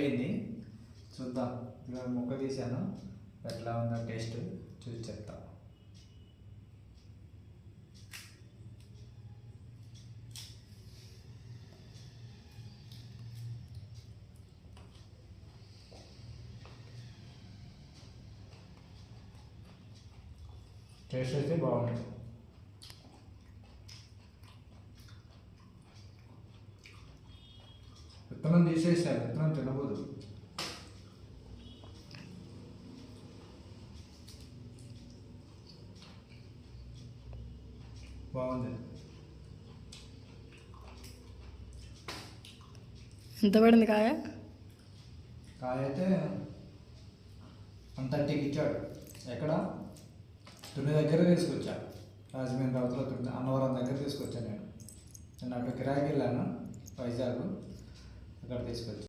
అయిపోయింది. చూద్దాం. ఇలా ముక్క తీసాను, ఎట్లా ఉందో టేస్ట్ చూసి చెప్తా. టేస్ట్ అయితే బాగుంది. విత్తనం తీసేసాను, విత్తనం తినకూడదు. బాగుంది. ఎంత పడింది కాయ? కాయ అయితే 130కి ఇచ్చాడు. ఎక్కడ? తుని దగ్గర తీసుకొచ్చా. రాజమండ్రి అవతల తుని అన్నవరం దగ్గర తీసుకొచ్చాను. నేను అటు కిరాయికి వెళ్ళాను, వైజాగ్, అక్కడ తీసుకొచ్చాను.